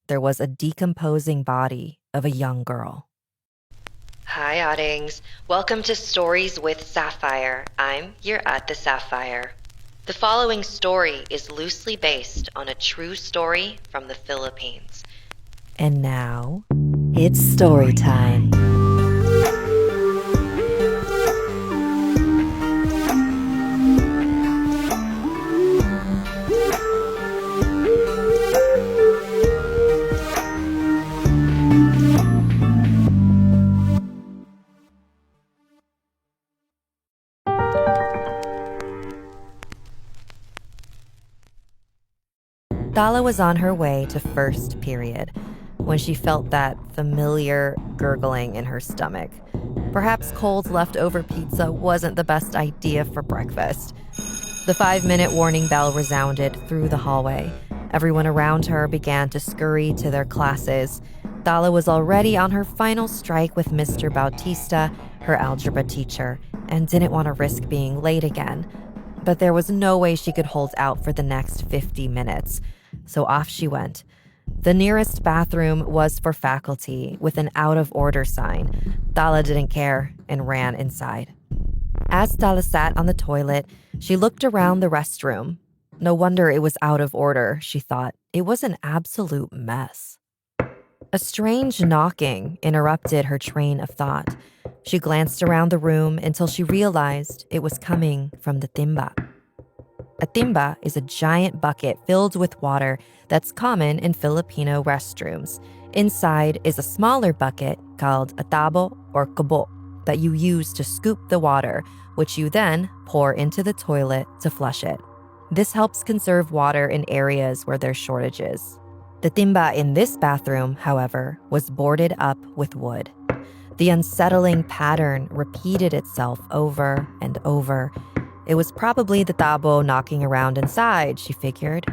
there was a decomposing body of a young girl. Hi, Oddings. Welcome to Stories with Sapphire. I'm your at the Sapphire. The following story is loosely based on a true story from the Philippines. And now, it's story time. Dala was on her way to first period when she felt that familiar gurgling in her stomach. Perhaps cold leftover pizza wasn't the best idea for breakfast. The 5-minute warning bell resounded through the hallway. Everyone around her began to scurry to their classes. Dala was already on her final strike with Mr. Bautista, her algebra teacher, and didn't want to risk being late again. But there was no way she could hold out for the next 50 minutes. So off she went. The nearest bathroom was for faculty with an out-of-order sign. Dala didn't care and ran inside. As Dala sat on the toilet, she looked around the restroom. No wonder it was out of order, she thought. It was an absolute mess. A strange knocking interrupted her train of thought. She glanced around the room until she realized it was coming from the timba. A timba is a giant bucket filled with water that's common in Filipino restrooms. Inside is a smaller bucket called a tabo or kubo that you use to scoop the water, which you then pour into the toilet to flush it. This helps conserve water in areas where there's shortages. The timba in this bathroom, however, was boarded up with wood. The unsettling pattern repeated itself over and over. It was probably the tabo knocking around inside, she figured.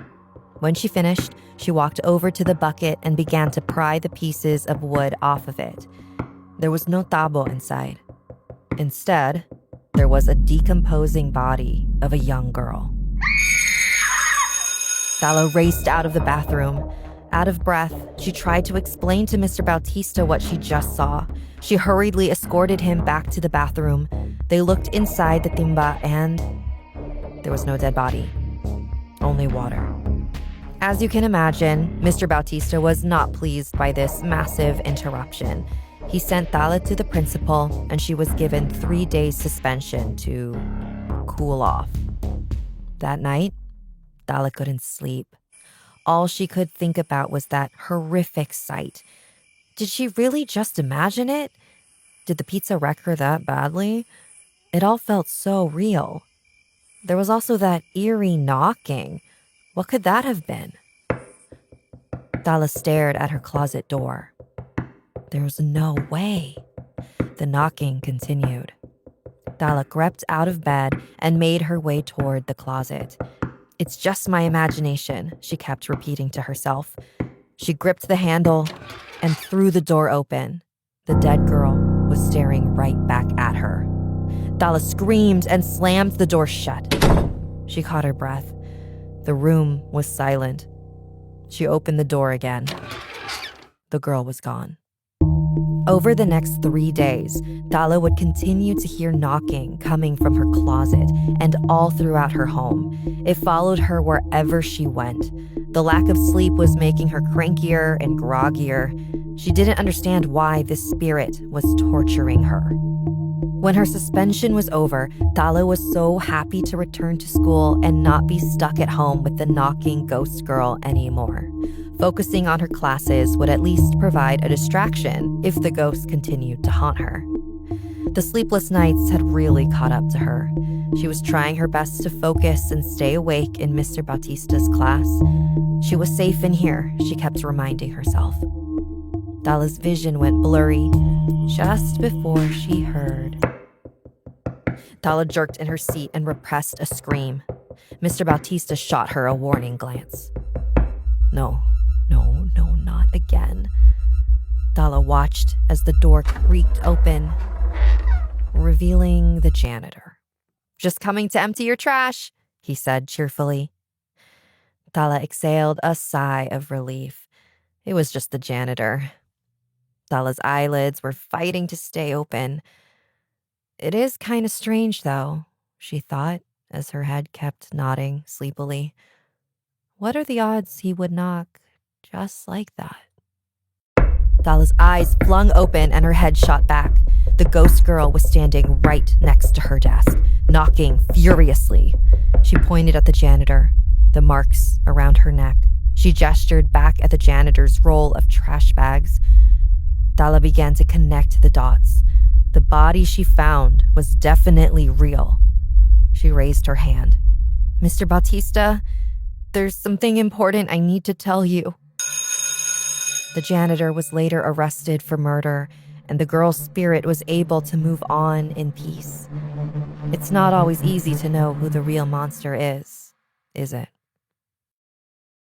When she finished, she walked over to the bucket and began to pry the pieces of wood off of it. There was no tabo inside. Instead, there was a decomposing body of a young girl. Dala raced out of the bathroom. Out of breath, she tried to explain to Mr. Bautista what she just saw. She hurriedly escorted him back to the bathroom. They looked inside the timba and there was no dead body, only water. As you can imagine, Mr. Bautista was not pleased by this massive interruption. He sent Dala to the principal and she was given 3 days suspension to cool off. That night, Dala couldn't sleep. All she could think about was that horrific sight. Did she really just imagine it? Did the pizza wreck her that badly? It all felt so real. There was also that eerie knocking. What could that have been? Dala stared at her closet door. There was no way. The knocking continued. Dala crept out of bed and made her way toward the closet. It's just my imagination, she kept repeating to herself. She gripped the handle and threw the door open. The dead girl was staring right back at her. Dala screamed and slammed the door shut. She caught her breath. The room was silent. She opened the door again. The girl was gone. Over the next 3 days, Dala would continue to hear knocking coming from her closet and all throughout her home. It followed her wherever she went. The lack of sleep was making her crankier and groggier. She didn't understand why this spirit was torturing her. When her suspension was over, Dala was so happy to return to school and not be stuck at home with the knocking ghost girl anymore. Focusing on her classes would at least provide a distraction if the ghost continued to haunt her. The sleepless nights had really caught up to her. She was trying her best to focus and stay awake in Mr. Bautista's class. She was safe in here, she kept reminding herself. Dala's vision went blurry just before she heard. Dala jerked in her seat and repressed a scream. Mr. Bautista shot her a warning glance. No, not again. Dala watched as the door creaked open, revealing the janitor. Just coming to empty your trash, he said cheerfully. Dala exhaled a sigh of relief. It was just the janitor. Dala's eyelids were fighting to stay open. It is kind of strange, though, she thought as her head kept nodding sleepily. What are the odds he would knock just like that? Dala's eyes flung open and her head shot back. The ghost girl was standing right next to her desk, knocking furiously. She pointed at the janitor, the marks around her neck. She gestured back at the janitor's roll of trash bags. Dala began to connect the dots. The body she found was definitely real. She raised her hand. Mr. Bautista, there's something important I need to tell you. The janitor was later arrested for murder, and the girl's spirit was able to move on in peace. It's not always easy to know who the real monster is it?